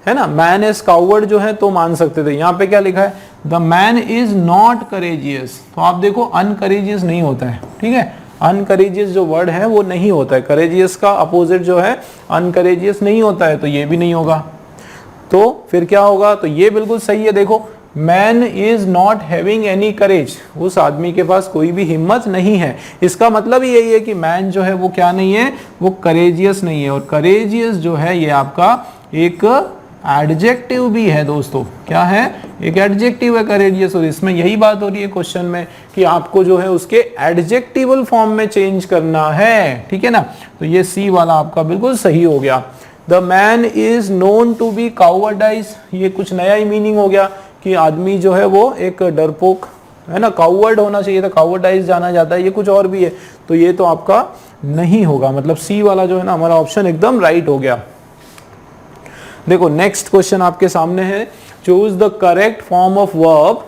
है ना, मैन इज काउवर्ड जो है तो मान सकते थे। यहाँ पे क्या लिखा है, the man is not courageous, तो आप देखो अनकरेजियस नहीं होता है, ठीक है, अनकरेजियस जो वर्ड है वो नहीं होता है, करेजियस का अपोजिट जो है अनकरेजियस नहीं होता है, तो ये भी नहीं होगा। तो फिर क्या होगा, तो ये बिल्कुल सही है। देखो, man is not having any courage, उस आदमी के पास कोई भी हिम्मत नहीं है, इसका मतलब यही है कि मैन जो है वो क्या नहीं है, वो करेजियस नहीं है। और करेजियस जो है ये आपका एक एडजेक्टिव भी है दोस्तों, क्या है, एक एडजेक्टिव है करेजियस। और इसमें यही बात हो रही है क्वेश्चन में कि आपको जो है उसके एडजेक्टिवल फॉर्म में चेंज करना है, ठीक है ना। तो ये सी वाला आपका बिल्कुल सही हो गया। The man is known to be cowardice, ये कुछ नया ही मीनिंग हो गया कि आदमी जो है वो एक डरपोक है ना, काउवर्ड होना चाहिए था, काउवर्डाइज जाना जाता है, ये कुछ और भी है, तो ये तो आपका नहीं होगा, मतलब सी वाला जो है ना हमारा ऑप्शन एकदम राइट हो गया। देखो नेक्स्ट क्वेश्चन आपके सामने है, choose the correct form of verb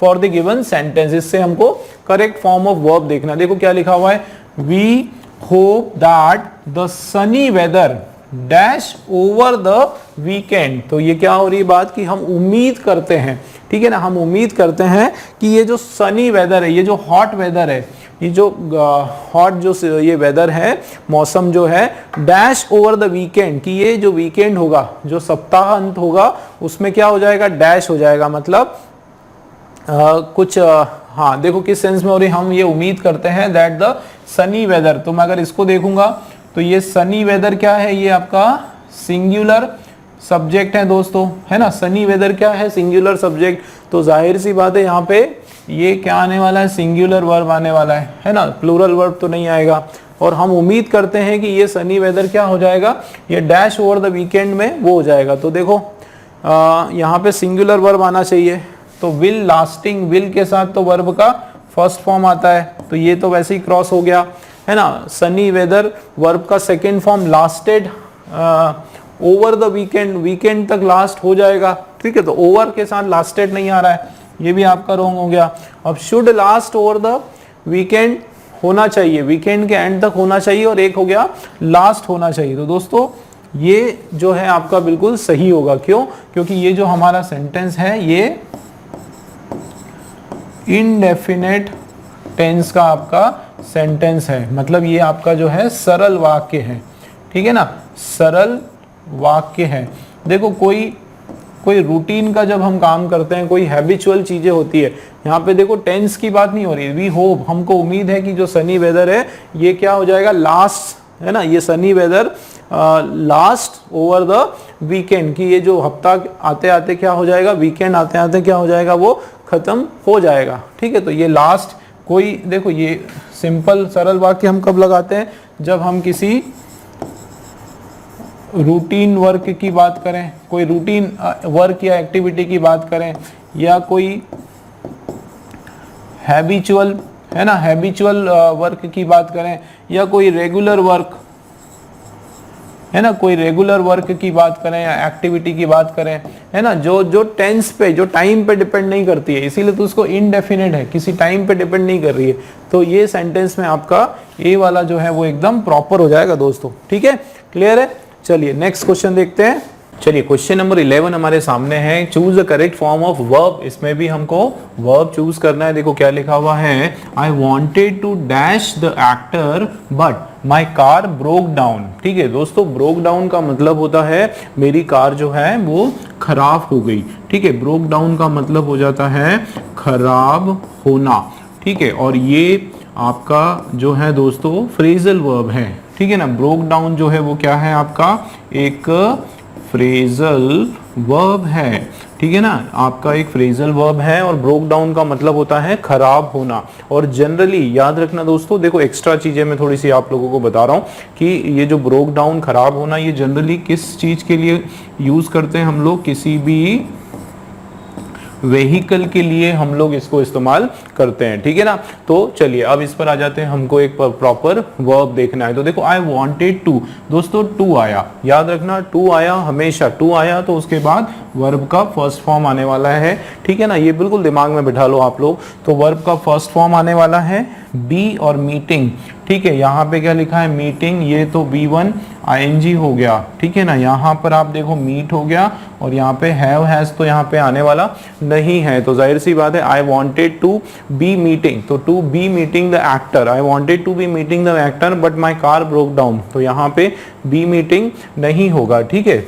for the given sentence. इससे हमको करेक्ट फॉर्म ऑफ वर्ब देखना। देखो क्या लिखा हुआ है, we hope that the sunny weather dash over the weekend. तो ये क्या हो रही है बात कि हम उम्मीद करते हैं, ठीक है ना, हम उम्मीद करते हैं कि ये जो सनी वेदर है, ये जो हॉट वेदर है, ये जो हॉट जो ये वेदर है, मौसम जो है, डैश ओवर द वीकेंड, कि ये जो वीकेंड होगा, जो सप्ताह अंत होगा, उसमें क्या हो जाएगा, डैश हो जाएगा, मतलब कुछ हाँ देखो किस सेंस में हो रही, हम ये उम्मीद करते हैं दैट द सनी वेदर। तो मैं अगर इसको देखूंगा तो ये सनी वेदर क्या है, ये आपका सिंगुलर सब्जेक्ट है दोस्तों, है ना, सनी वेदर क्या है, सिंगुलर सब्जेक्ट। तो जाहिर सी बात है यहाँ पे ये क्या आने वाला है, सिंगुलर वर्ब आने वाला है ना, प्लूरल वर्ब तो नहीं आएगा। और हम उम्मीद करते हैं कि ये सनी वेदर क्या हो जाएगा, ये डैश ओवर द वीकेंड में वो हो जाएगा। तो देखो यहाँ पे सिंगुलर वर्ब आना चाहिए, तो विल लास्टिंग, विल के साथ तो वर्ब का फर्स्ट फॉर्म आता है, तो ये तो वैसे ही क्रॉस हो गया, है ना। सनी वेदर वर्ब का second form lasted over the weekend, weekend तक लास्ट हो जाएगा, ठीक है। तो ओवर के साथ लास्टेड नहीं आ रहा है, ये भी आपका रॉन्ग हो गया। अब should last over the weekend होना चाहिए, वीकेंड के एंड तक होना चाहिए, और एक हो गया लास्ट होना चाहिए। तो दोस्तों ये जो है आपका बिल्कुल सही होगा, क्यों, क्योंकि ये जो हमारा सेंटेंस है ये इनडेफिनेट टेंस का आपका सेंटेंस है, मतलब ये आपका जो है सरल वाक्य है, ठीक है ना, सरल वाक्य है। देखो कोई रूटीन का जब हम काम करते हैं, कोई हैबिचुअल चीजें होती है, यहाँ पे देखो टेंस की बात नहीं हो रही है। वी होप, हमको उम्मीद है कि जो सनी वेदर है ये क्या हो जाएगा, लास्ट, है ना, ये sunny weather last over the weekend, कि ये जो हफ्ता आते आते क्या हो जाएगा, वीकेंड आते आते क्या हो जाएगा, वो खत्म हो जाएगा, ठीक है। तो ये लास्ट कोई देखो ये सिंपल सरल वाक्य हम कब लगाते हैं, जब हम किसी रूटीन वर्क की बात करें, कोई रूटीन वर्क या एक्टिविटी की बात करें, या कोई हैबिचुअल, है ना, हैबिचुअल वर्क की बात करें, या कोई रेगुलर वर्क, है ना, कोई रेगुलर वर्क की बात करें या एक्टिविटी की बात करें, है ना, जो टेंस पे, जो टाइम पे डिपेंड नहीं करती है, इसीलिए तो उसको इनडेफिनेट है, किसी टाइम पे डिपेंड नहीं कर रही है, तो ये सेंटेंस में आपका ए वाला जो है वो एकदम प्रॉपर हो जाएगा दोस्तों। ठीक है, क्लियर है। चलिए नेक्स्ट क्वेश्चन देखते हैं। चलिए क्वेश्चन नंबर 11 हमारे सामने है, choose the correct form of verb. इसमें भी हमको वर्ब चूज करना है। देखो क्या लिखा हुआ है, I wanted to dash the actor but my car broke down. ठीक है दोस्तों, ब्रोक डाउन का मतलब होता है मेरी कार जो है वो खराब हो गई। ठीक है, ब्रोक डाउन का मतलब हो जाता है खराब होना। ठीक है, और ये आपका जो है दोस्तों फ्रेजल वर्ब है। ठीक है ना, ब्रोक डाउन जो है वो क्या है आपका, एक फ्रेजल वर्ब है। ठीक है ना, आपका एक फ्रेजल वर्ब है और ब्रोक डाउन का मतलब होता है खराब होना। और जनरली याद रखना दोस्तों, देखो एक्स्ट्रा चीजें मैं थोड़ी सी आप लोगों को बता रहा हूँ कि ये जो ब्रोक डाउन खराब होना, ये जनरली किस चीज के लिए यूज करते हैं हम लोग, किसी भी व्हीकल के लिए हम लोग इसको इस्तेमाल करते हैं। ठीक है ना, तो चलिए अब इस पर आ जाते हैं, हमको एक प्रॉपर वर्ब देखना है। तो देखो आई वांटेड टू, दोस्तों टू आया, याद रखना टू आया, हमेशा टू आया तो उसके बाद वर्ब का फर्स्ट फॉर्म आने वाला है। ठीक है ना, ये बिल्कुल दिमाग में बिठा लो आप लोग। तो वर्ब का फर्स्ट फॉर्म आने वाला है बी और मीटिंग। ठीक है, यहाँ पे क्या लिखा है मीटिंग, ये तो B1 ING हो गया। ठीक है ना, यहाँ पर आप देखो मीट हो गया और यहाँ पे हैव हैज तो यहाँ पे आने वाला नहीं है, तो जाहिर सी बात है I wanted to be meeting, तो to be meeting the actor, I wanted to be meeting the actor but my car broke down, तो यहाँ पे बी मीटिंग नहीं होगा। ठीक है,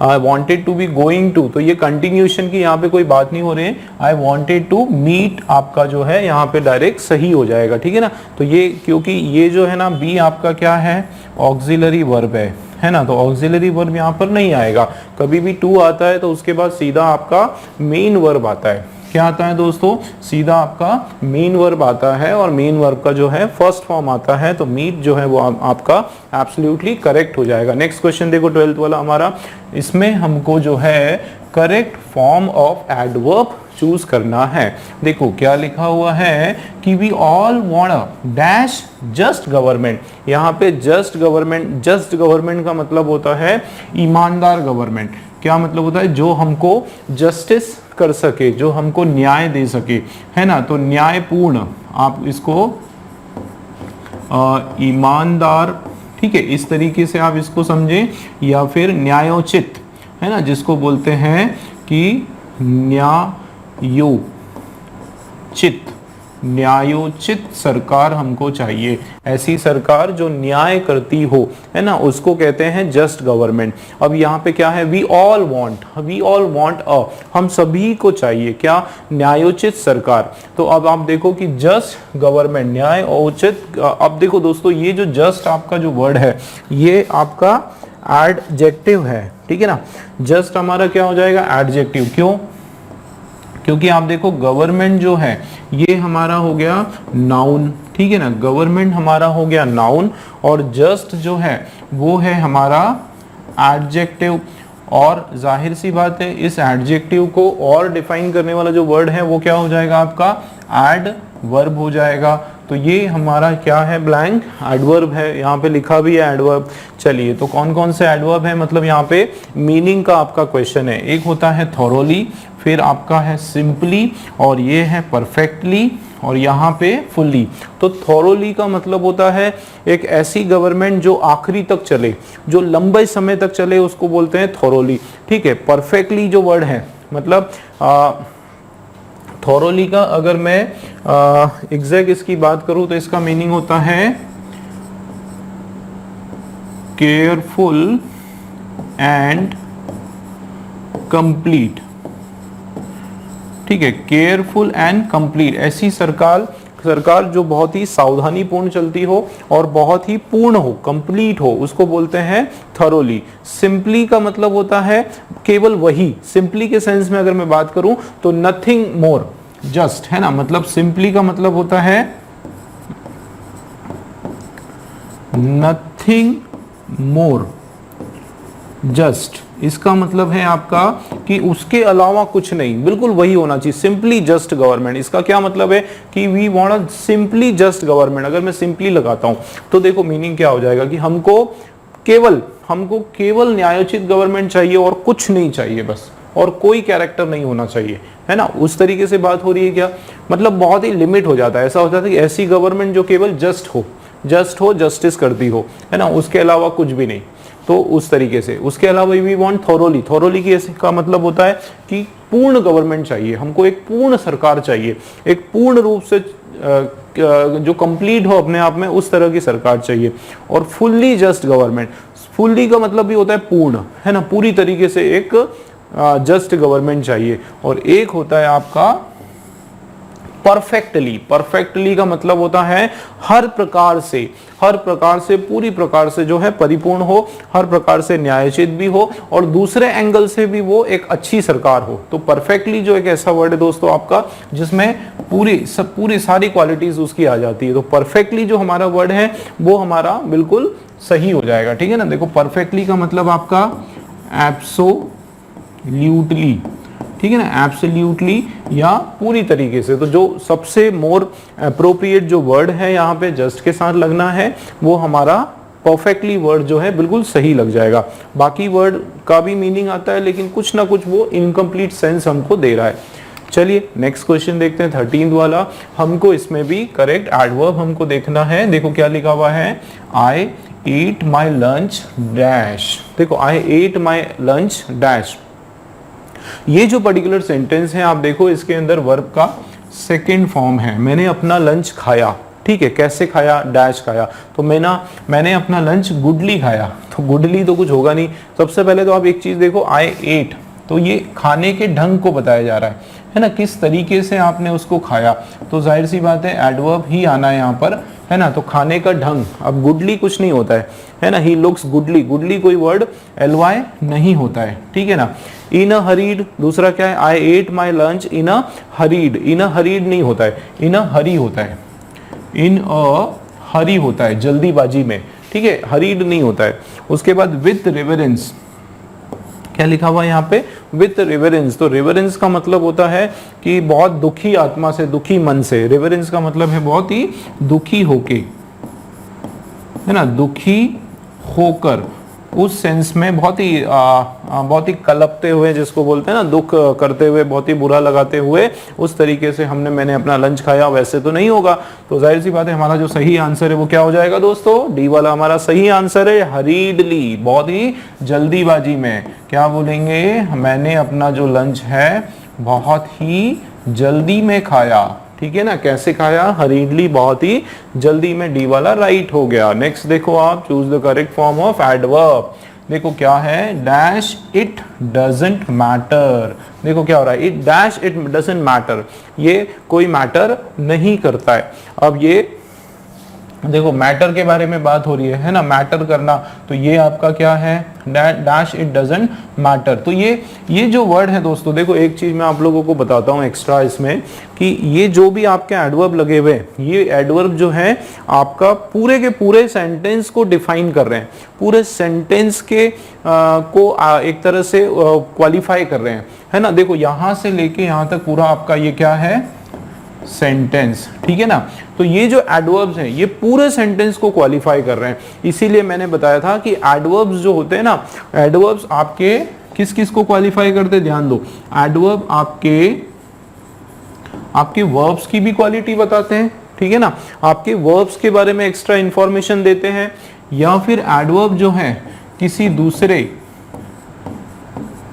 I wanted to be going to, तो ये कंटिन्यूशन की यहाँ पे कोई बात नहीं हो रही है। आई वॉन्टेड टू मीट आपका जो है यहाँ पे डायरेक्ट सही हो जाएगा। ठीक है ना, तो ये क्योंकि ये जो है ना बी आपका क्या है, ऑक्सिलरी वर्ब है ना, तो ऑक्सिलरी वर्ब यहाँ पर नहीं आएगा। कभी भी टू आता है तो उसके बाद सीधा आपका मेन वर्ब आता है। क्या आता है दोस्तों, सीधा आपका मेन वर्ब आता है और मेन वर्ब का जो है फर्स्ट फॉर्म आता है, तो मीट जो है वो आपका एब्सोल्युटली करेक्ट हो जाएगा। नेक्स्ट क्वेश्चन देखो 12th वाला हमारा, इसमें हमको जो है correct form of adverb choose करना है। देखो क्या लिखा हुआ है कि we all want dash just government. यहाँ पे जस्ट गवर्नमेंट, जस्ट गवर्नमेंट का मतलब होता है ईमानदार गवर्नमेंट। क्या मतलब होता है, जो हमको जस्टिस कर सके, जो हमको न्याय दे सके, है ना, तो न्यायपूर्ण आप इसको ईमानदार, ठीक है, इस तरीके से आप इसको समझें, या फिर न्यायोचित, है ना, जिसको बोलते हैं कि न्यायोचित सरकार हमको चाहिए। ऐसी सरकार जो न्याय करती हो, है ना, उसको कहते हैं जस्ट गवर्नमेंट। अब यहाँ पे क्या है, वी ऑल वांट अ, हम सभी को चाहिए क्या, न्यायोचित सरकार। तो अब आप देखो कि जस्ट गवर्नमेंट, न्याय उचित। अब देखो दोस्तों, ये जो जस्ट आपका जो वर्ड है ये आपका एडजेक्टिव है। ठीक है ना, जस्ट हमारा क्या हो जाएगा, एडजेक्टिव। क्यों, क्योंकि आप देखो गवर्नमेंट जो है ये हमारा हो गया नाउन। ठीक है ना, गवर्नमेंट हमारा हो गया नाउन और जस्ट जो है वो है हमारा एडजेक्टिव। और जाहिर सी बात है इस एडजेक्टिव को और डिफाइन करने वाला जो वर्ड है वो क्या हो जाएगा आपका, एडवर्ब हो जाएगा। तो ये हमारा क्या है, ब्लैंक एडवर्ब है, यहाँ पे लिखा भी है एडवर्ब। चलिए तो कौन कौन से एडवर्ब है, मतलब यहाँ पे मीनिंग का आपका क्वेश्चन है। एक होता है थॉरोली, फिर आपका है सिंपली, और ये है परफेक्टली, और यहाँ पे फुल्ली। तो थॉरोली का मतलब होता है एक ऐसी गवर्नमेंट जो आखिरी तक चले, जो लंबे समय तक चले, उसको बोलते हैं थॉरोली। ठीक है, परफेक्टली जो वर्ड है, मतलब थॉरोली का अगर मैं एग्जैक्ट इसकी बात करूं तो इसका मीनिंग होता है केयरफुल एंड कंप्लीट। ठीक है, केयरफुल एंड कंप्लीट, ऐसी सरकार जो बहुत ही सावधानी पूर्ण चलती हो और बहुत ही पूर्ण हो, कंप्लीट हो, उसको बोलते हैं थरोली। सिंपली का मतलब होता है केवल वही, सिंपली के सेंस में अगर मैं बात करूं तो नथिंग मोर, जस्ट, है ना, मतलब सिंपली का मतलब होता है नथिंग मोर, जस्ट इसका मतलब है आपका कि उसके अलावा कुछ नहीं, बिल्कुल वही होना चाहिए, सिंपली जस्ट गवर्नमेंट। इसका क्या मतलब है कि we want simply just government. अगर मैं सिंपली लगाता हूं तो देखो मीनिंग क्या हो जाएगा कि हमको केवल न्यायोचित गवर्नमेंट चाहिए और कुछ नहीं चाहिए बस, और कोई कैरेक्टर नहीं होना चाहिए, है ना, उस तरीके से बात हो रही है क्या, मतलब बहुत ही लिमिट हो जाता है। ऐसा हो जाता है कि ऐसी गवर्नमेंट जो केवल जस्ट हो, जस्टिस करती हो, है ना, उसके अलावा कुछ भी नहीं, तो उस तरीके से। उसके अलावा वी वांट थोरोली का मतलब होता है कि पूर्ण गवर्नमेंट चाहिए हमको, एक पूर्ण सरकार चाहिए, एक पूर्ण रूप से जो कंप्लीट हो अपने आप में, उस तरह की सरकार चाहिए। और फुल्ली जस्ट गवर्नमेंट, फुल्ली का मतलब भी होता है पूर्ण, है ना, पूरी तरीके से एक जस्ट गवर्नमेंट चाहिए। और एक होता है आपका परफेक्टली का मतलब होता है हर प्रकार से पूरी प्रकार से जो है परिपूर्ण हो, हर प्रकार से न्यायोचित भी हो, और दूसरे एंगल से भी वो एक अच्छी सरकार हो। तो परफेक्टली जो एक ऐसा वर्ड है दोस्तों आपका जिसमें पूरी सारी क्वालिटीज उसकी आ जाती है। तो परफेक्टली जो हमारा वर्ड है वो हमारा बिल्कुल सही हो जाएगा, ठीक है ना। देखो परफेक्टली का मतलब आपका एब्सोल्यूटली, ठीक है ना, एब्सोल्युटली या पूरी तरीके से। तो जो सबसे मोर अप्रोप्रिएट जो वर्ड है यहाँ पे जस्ट के साथ लगना है, वो हमारा परफेक्टली वर्ड जो है बिल्कुल सही लग जाएगा। बाकी वर्ड का भी मीनिंग आता है लेकिन कुछ ना कुछ वो इनकम्प्लीट सेंस हमको दे रहा है। चलिए नेक्स्ट क्वेश्चन देखते हैं 13th वाला। हमको इसमें भी करेक्ट एडवर्ब हमको देखना है। देखो क्या लिखा हुआ है, आई ईट माई लंच डैश। देखो आई ईट माई लंच डैश, ये जो पर्टिकुलर सेंटेंस है आप देखो इसके अंदर वर्ब का सेकंड फॉर्म है, मैंने अपना लंच खाया। ठीक है, कैसे खाया, डैश खाया। तो मैंने अपना लंच गुडली खाया। तो गुडली तो कुछ होगा नहीं। सबसे पहले तो आप एक चीज देखो, आई एट, तो ये खाने के ढंग को बताया जा रहा है ना, किस तरीके से आपने उसको खाया। तो जाहिर सी बात है एडवर्ब ही आना है यहाँ पर, है ना। तो खाने का ढंग, अब गुडली कुछ नहीं होता है ना, ही लुक्स गुडली, गुडली कोई वर्ड एलवाई नहीं होता है, ठीक है ना। इन अ हरीड, दूसरा क्या है, I ate my lunch in a hurried. In a hurried नहीं होता है, इन अ हरी होता है, इन अ हरी होता है, जल्दीबाजी में, ठीक है, हरीड नहीं होता है। उसके बाद विथ रेवरेंस, क्या लिखा हुआ है यहाँ पे, विथ रेवरेंस। तो रेवरेंस का मतलब होता है कि बहुत दुखी आत्मा से, दुखी मन से। रेवरेंस का मतलब है बहुत ही दुखी होके, है ना, दुखी होकर, उस सेंस में बहुत ही कलपते हुए, जिसको बोलते हैं ना, दुख करते हुए, बहुत ही बुरा लगाते हुए, उस तरीके से मैंने अपना लंच खाया, वैसे तो नहीं होगा। तो जाहिर सी बात है हमारा जो सही आंसर है वो क्या हो जाएगा दोस्तों, डी वाला हमारा सही आंसर है, हरीडली, बहुत ही जल्दीबाजी में। क्या बोलेंगे, मैंने अपना जो लंच है बहुत ही जल्दी में खाया, ठीक है ना। कैसे खाया, हरीडली, बहुत ही जल्दी में, डी वाला राइट हो गया। नेक्स्ट देखो आप, choose the correct form of adverb. देखो क्या है, डैश इट डजंट मैटर। देखो क्या हो रहा है, it dash it doesn't matter, ये कोई मैटर नहीं करता है। अब ये देखो मैटर के बारे में बात हो रही है ना, मैटर करना, तो ये आपका क्या है, डैश इट डजंट मैटर। तो ये जो वर्ड है दोस्तों, देखो एक चीज मैं आप लोगों को बताता हूँ एक्स्ट्रा इसमें, कि ये जो भी आपके एडवर्ब लगे हुए, ये एडवर्ब जो है आपका पूरे के पूरे सेंटेंस को डिफाइन कर रहे हैं, पूरे सेंटेंस के को एक तरह से क्वालिफाई कर रहे हैं, है ना। देखो यहाँ से लेके यहाँ तक पूरा आपका ये क्या है, सेंटेंस, ठीक है ना। तो ये जो एडवर्ब्स हैं ये पूरे सेंटेंस को क्वालिफाई कर रहे हैं। इसीलिए मैंने बताया था कि एडवर्ब्स जो होते हैं ना, एडवर्ब्स आपके किस किस को क्वालिफाई करते हैं, ध्यान दो। एडवर्ब आपके वर्ब्स की भी क्वालिटी बताते हैं, ठीक है ना, आपके वर्ब्स के बारे में एक्स्ट्रा इंफॉर्मेशन देते हैं, या फिर एडवर्ब जो है किसी दूसरे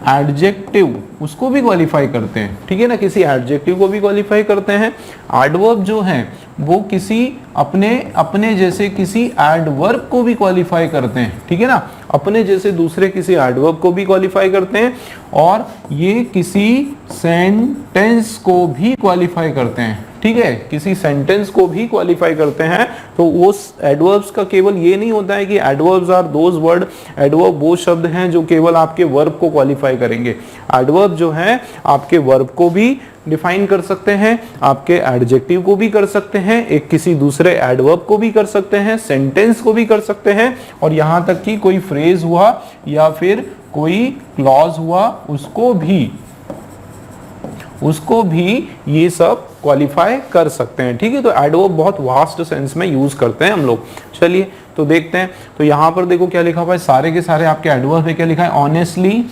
एडजेक्टिव उसको भी क्वालिफाई करते हैं, ठीक है ना, किसी एडजेक्टिव को भी क्वालिफाई करते हैं। एडवर्ब जो है वो किसी अपने जैसे किसी एडवर्ब को भी क्वालिफाई करते हैं, ठीक है ना, अपने जैसे दूसरे किसी एडवर्ब को भी क्वालिफाई करते हैं, और ये किसी सेंटेंस को भी क्वालिफाई करते हैं, ठीक है, किसी सेंटेंस को भी क्वालिफाई करते हैं तो उस एडवर्ब्स का केवल ये नहीं होता है कि adverbs are those word, adverb वो शब्द हैं जो केवल आपके वर्ब को क्वालिफाई करेंगे। एडवर्ब जो है आपके वर्ब को भी डिफाइन कर सकते हैं, आपके एडजेक्टिव को भी कर सकते हैं, एक किसी दूसरे एडवर्ब को भी कर सकते हैं, सेंटेंस को भी कर सकते हैं, और यहां तक कि कोई फ्रेज हुआ या फिर कोई क्लॉज हुआ उसको भी ये सब क्वालिफाई कर सकते हैं। ठीक है, तो एडवर्ब बहुत वास्ट सेंस में यूज करते हैं हम लोग। चलिए तो देखते हैं, तो यहां पर देखो क्या लिखा हुआ है, सारे के सारे आपके एडवर्ब है। क्या लिखा है, honestly,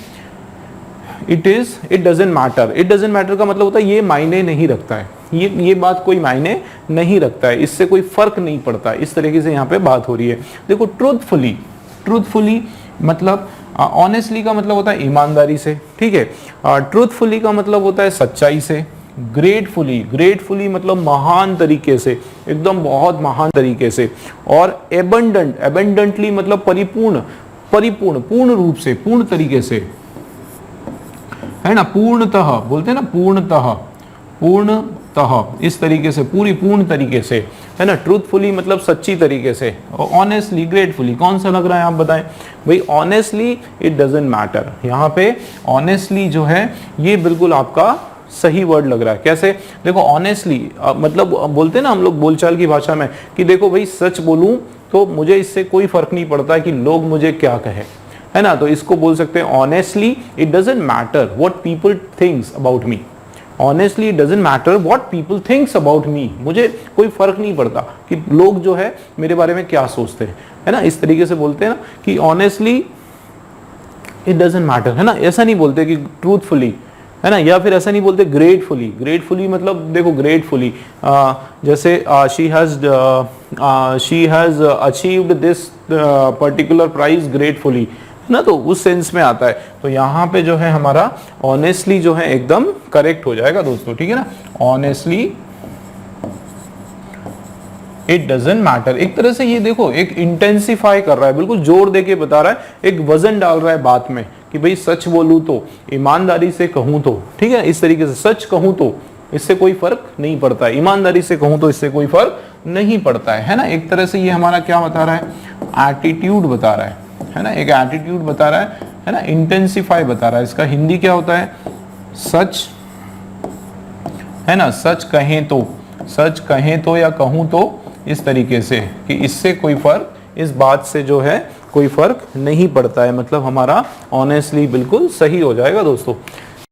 it doesn't matter. It doesn't matter का मतलब होता है ये मायने नहीं रखता है, ये बात कोई मायने नहीं रखता है, इससे कोई फर्क नहीं पड़ता, इस तरीके से यहाँ पे बात हो रही है। देखो ट्रूथफुली मतलब ऑनेस्टली का मतलब होता है ईमानदारी से, ठीक है। ट्रूथफुली का मतलब होता है सच्चाई से। ग्रेटफुली मतलब महान तरीके से, एकदम बहुत महान तरीके से। और एबंडेंटली मतलब परिपूर्ण, पूर्ण रूप से, पूर्ण तरीके से, है ना, पूर्णतः बोलते हैं ना, पूर्णतः इस तरीके से, पूर्ण तरीके से, है ना। ट्रूथफुली मतलब सच्ची तरीके से, और ऑनेस्टली, ग्रेटफुली कौन सा लग रहा है आप बताएं भाई। ऑनेस्टली इट डजंट मैटर, यहाँ पे ऑनेस्टली जो है ये बिल्कुल आपका सही वर्ड लग रहा है। कैसे, देखो ऑनेस्टली मतलब बोलते हैं ना हम लोग बोलचाल की भाषा में कि देखो भाई सच बोलूं तो मुझे इससे कोई फर्क नहीं पड़ता कि लोग मुझे क्या कहें, है ना। तो इसको बोल सकते हैं honestly it doesn't matter what people thinks about me. Honestly it doesn't matter what people thinks about me, मुझे कोई फर्क नहीं पड़ता कि लोग जो है मेरे बारे में क्या सोचते हैं, है ना। इस तरीके से बोलते हैं ना कि ऑनेस्टली इट डजंट मैटर, है ना। ऐसा नहीं बोलते कि ट्रूथफुली, है ना, या फिर ऐसा नहीं बोलते ग्रेटफुली मतलब देखो ग्रेटफुली जैसे she has achieved this particular prize gratefully, ना, तो उस सेंस में आता है। तो यहाँ पे जो है हमारा ऑनेस्टली जो है एकदम करेक्ट हो जाएगा दोस्तों, ठीक है ना। ऑनेस्टली इट डजंट मैटर, एक तरह से ये देखो एक इंटेंसिफाई कर रहा है, बिल्कुल जोर देके बता रहा है, एक वजन डाल रहा है बात में कि भाई सच बोलूं तो, ईमानदारी से कहूं तो, ठीक है, इस तरीके से सच कहूं तो इससे कोई फर्क नहीं पड़ता है, ईमानदारी से कहूं तो इससे कोई फर्क नहीं पड़ता है ना। एक तरह से ये हमारा क्या बता रहा है, एटीट्यूड बता रहा है ना, एक एटीट्यूड बता रहा है ना, इंटेंसिफाई बता रहा है। इसका हिंदी क्या होता है, सच, है ना, सच कहें तो या कहूं तो इस तरीके से कि इससे कोई फर्क, इस बात से जो है कोई फर्क नहीं पड़ता है, मतलब हमारा ऑनेस्टली बिल्कुल सही हो जाएगा दोस्तों।